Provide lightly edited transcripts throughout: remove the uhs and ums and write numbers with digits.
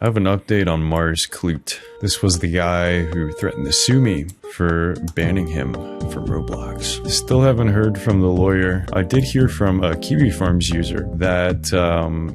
I have an update on Mars Clute. This was the guy who threatened to sue me for banning him from Roblox. Still haven't heard from the lawyer. I did hear from a Kiwi Farms user that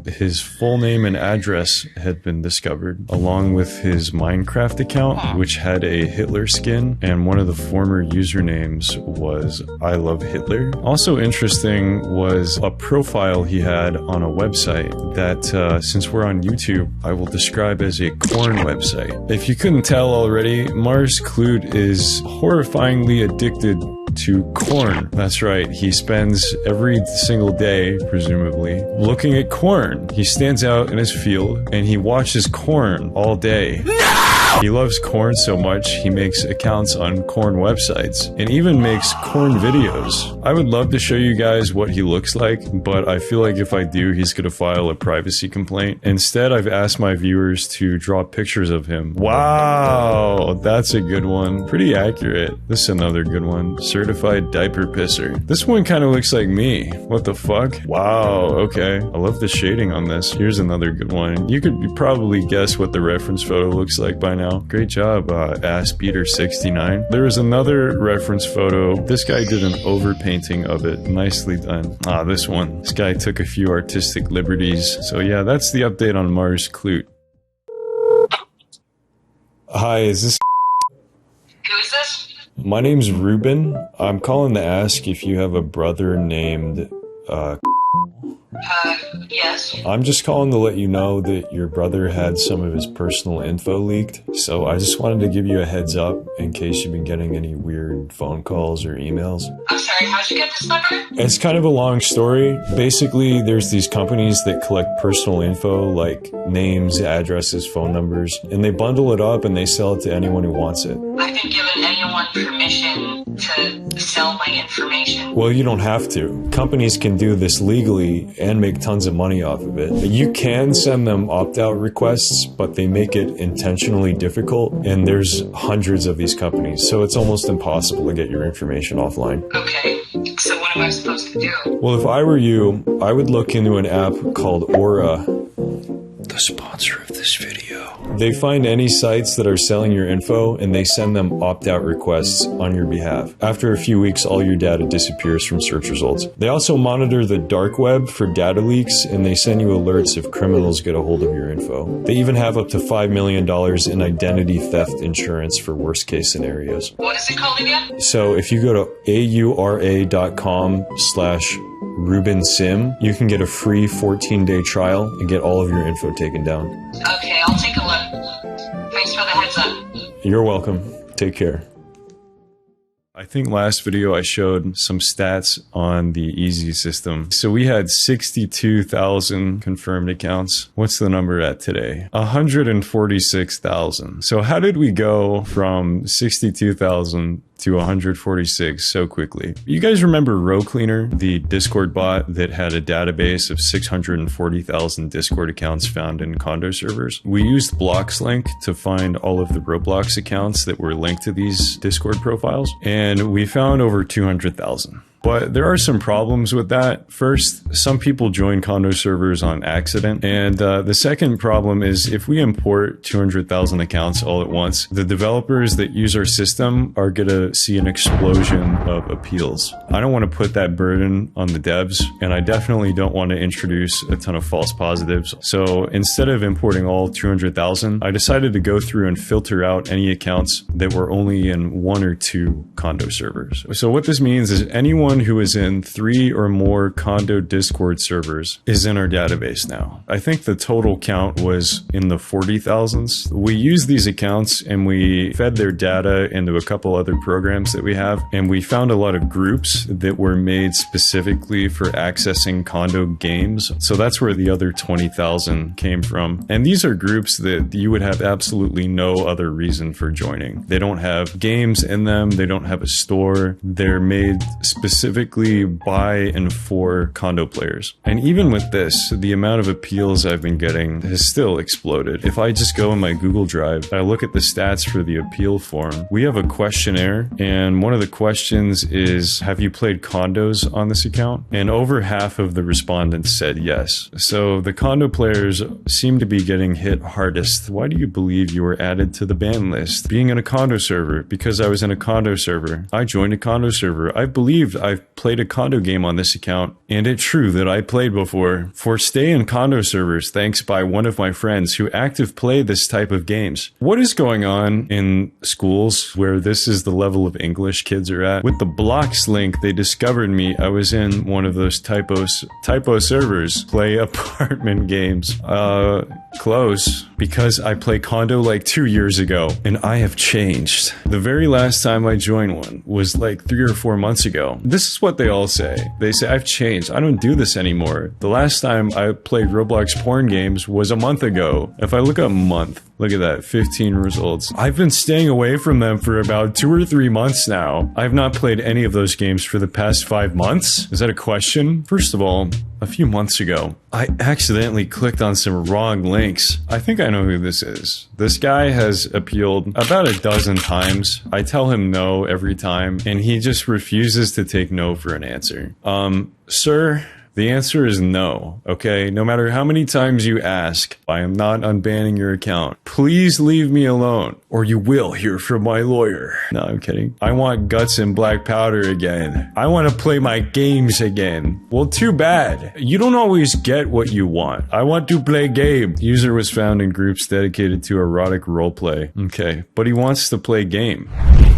his full name and address had been discovered, along with his Minecraft account, which had a Hitler skin, and one of the former usernames was I Love Hitler. Also interesting was a profile he had on a website that, since we're on YouTube, I will describe as a corn website. If you couldn't tell already, Mars Clute is horrifyingly addicted to corn. That's right, he spends every single day, presumably, looking at corn. He stands out in his field and he watches corn all day. No! He loves corn so much, he makes accounts on corn websites and even makes corn videos. I would love to show you guys what he looks like, but I feel like if I do, he's gonna file a privacy complaint. Instead, I've asked my viewers to draw pictures of him. Wow, that's a good one. Pretty accurate. This is another good one. Certified diaper pisser. This one kind of looks like me. What the fuck? Wow, okay. I love the shading on this. Here's another good one. You could probably guess what the reference photo looks like by now. Great job, AssBeater69. There is another reference photo. This guy did an overpainting of it. Nicely done. Ah, this one. This guy took a few artistic liberties. So yeah, that's the update on Mars Clute. Hi, is this... Who is this? My name's Ruben. I'm calling to ask if you have a brother named, Yes. I'm just calling to let you know that your brother had some of his personal info leaked, so I just wanted to give you a heads up in case you've been getting any weird phone calls or emails. I'm sorry, how'd you get this number? It's kind of a long story. Basically, there's these companies that collect personal info like names, addresses, phone numbers, and they bundle it up and they sell it to anyone who wants it. I haven't given anyone permission to sell my information. Well, you don't have to. Companies can do this legally and make tons of money off of it. You can send them opt-out requests, but they make it intentionally difficult, and there's hundreds of these companies, so it's almost impossible to get your information offline. Okay, so what am I supposed to do? Well, if I were you, I would look into an app called Aura, the sponsor of this video. They find any sites that are selling your info and they send them opt-out requests on your behalf. After a few weeks, all your data disappears from search results. They also monitor the dark web for data leaks and they send you alerts if criminals get a hold of your info. They even have up to $5 million in identity theft insurance for worst case scenarios. What is it called again? So if you go to aura.com/RubenSim, you can get a free 14-day trial and get all of your info taken down. Okay, I'll take a look. Thanks for the heads up. You're welcome. Take care. I think last video I showed some stats on the Easy system. So we had 62,000 confirmed accounts. What's the number at today? 146,000. So how did we go from 62,000 to 146 so quickly? You guys remember Row Cleaner, the Discord bot that had a database of 640,000 Discord accounts found in condo servers? We used BlocksLink to find all of the Roblox accounts that were linked to these Discord profiles, and we found over 200,000. But there are some problems with that. First, some people join condo servers on accident. And the second problem is if we import 200,000 accounts all at once, the developers that use our system are going to see an explosion of appeals. I don't want to put that burden on the devs, and I definitely don't want to introduce a ton of false positives. So instead of importing all 200,000, I decided to go through and filter out any accounts that were only in 1 or 2 condo servers. So what this means is anyone who is in 3 or more condo Discord servers is in our database now. I think the total count was in the 40,000s. We used these accounts and we fed their data into a couple other programs that we have, and we found a lot of groups that were made specifically for accessing condo games. So that's where the other 20,000 came from. And these are groups that you would have absolutely no other reason for joining. They don't have games in them. They don't have a store. They're made specifically specifically by and for condo players. And even with this, the amount of appeals I've been getting has still exploded. If I just go in my Google Drive, I look at the stats for the appeal form. We have a questionnaire, and one of the questions is, have you played condos on this account? And over half of the respondents said yes. So the condo players seem to be getting hit hardest. Why do you believe you were added to the ban list? Being in a condo server. Because I was in a condo server. I joined a condo server. I believed I've played a condo game on this account, and it's true that I played before. For stay in condo servers, thanks by one of my friends who active play this type of games. What is going on in schools where this is the level of English kids are at? With the blocks link, they discovered me. I was in one of those typo servers. Play apartment games. Close. Because I played condo like 2 years ago, and I have changed. The very last time I joined one was like 3 or 4 months ago. This is what they all say. They say, I've changed. I don't do this anymore. The last time I played Roblox porn games was a month ago. If I look up month, look at that, 15 results. I've been staying away from them for about 2 or 3 months now. I've not played any of those games for the past 5 months. Is that a question? First of all, a few months ago, I accidentally clicked on some wrong links. I think I know who this is. This guy has appealed about a dozen times. I tell him no every time, and he just refuses to take no for an answer. Sir, the answer is no, okay? No matter how many times you ask, I am not unbanning your account. Please leave me alone, or you will hear from my lawyer. No, I'm kidding. I want guts and black powder again. I want to play my games again. Well, too bad. You don't always get what you want. I want to play game. User was found in groups dedicated to erotic roleplay. Okay, but he wants to play game.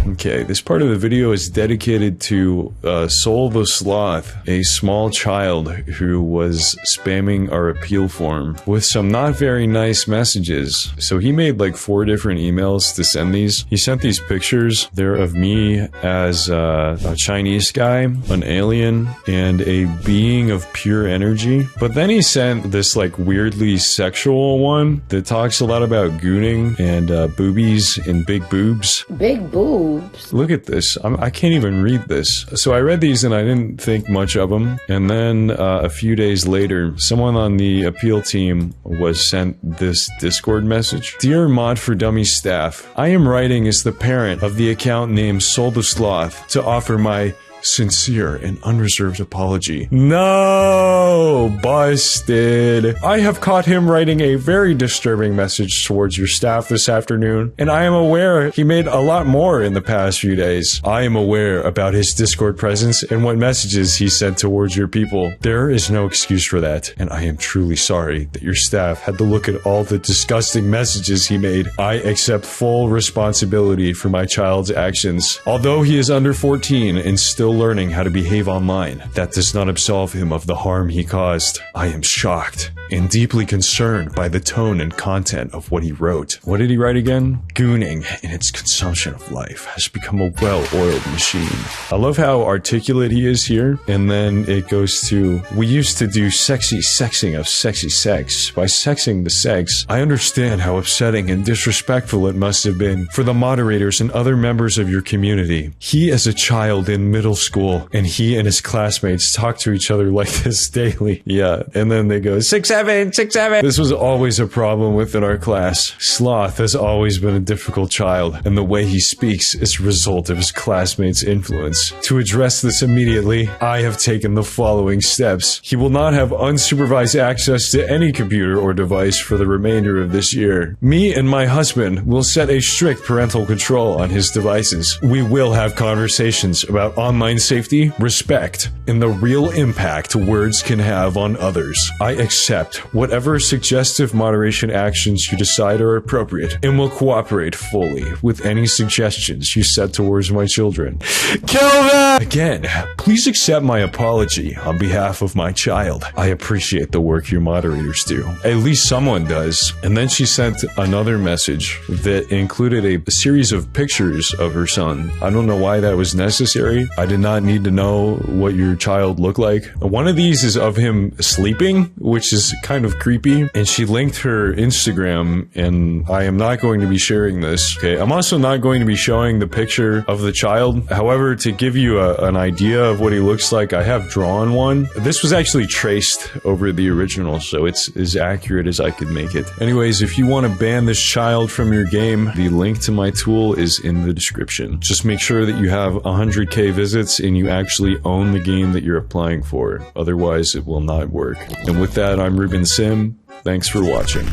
Okay, this part of the video is dedicated to Soul the Sloth, a small child who was spamming our appeal form with some not very nice messages. So he made like 4 different emails to send these. He sent these pictures. They're of me as a Chinese guy, an alien, and a being of pure energy. But then he sent this like weirdly sexual one that talks a lot about gooning and boobies and big boobs. Big boobs? Look at this. I can't even read this. So I read these and I didn't think much of them. And then a few days later, someone on the appeal team was sent this Discord message. Dear Mod for Dummies staff, I am writing as the parent of the account named Soul the Sloth to offer my sincere and unreserved apology. No! Busted. I have caught him writing a very disturbing message towards your staff this afternoon, and I am aware he made a lot more in the past few days. I am aware about his Discord presence and what messages he sent towards your people. There is no excuse for that, and I am truly sorry that your staff had to look at all the disgusting messages he made. I accept full responsibility for my child's actions. Although he is under 14 and still learning how to behave online, that does not absolve him of the harm he caused. I am shocked and deeply concerned by the tone and content of what he wrote. What did he write again? Gooning in its consumption of life has become a well-oiled machine. I love how articulate he is here, and then it goes to, we used to do sexy sexing of sexy sex. By sexing the sex, I understand how upsetting and disrespectful it must have been for the moderators and other members of your community. He as a child in middle school, and he and his classmates talk to each other like this daily. Yeah, and then they go, 6-7, 6-7. This was always a problem within our class. Sloth has always been a difficult child, and the way he speaks is a result of his classmates' influence. To address this immediately, I have taken the following steps. He will not have unsupervised access to any computer or device for the remainder of this year. Me and my husband will set a strict parental control on his devices. We will have conversations about online safety, respect, and the real impact words can have on others. I accept whatever suggestive moderation actions you decide are appropriate and will cooperate fully with any suggestions you set towards my children. Kill them! Again, please accept my apology on behalf of my child. I appreciate the work your moderators do. At least someone does. And then she sent another message that included a series of pictures of her son. I don't know why that was necessary. I did not need to know what your child looked like. One of these is of him sleeping, which is kind of creepy, and she linked her Instagram, and I am not going to be sharing this. Okay, I'm also not going to be showing the picture of the child. However, to give you an idea of what he looks like, I have drawn one. This was actually traced over the original, so it's as accurate as I could make it. Anyways, if you want to ban this child from your game, the link to my tool is in the description. Just make sure that you have 100k visits and you actually own the game that you're applying for. Otherwise, it will not work. And with that, I'm Ruben Sim. Thanks for watching.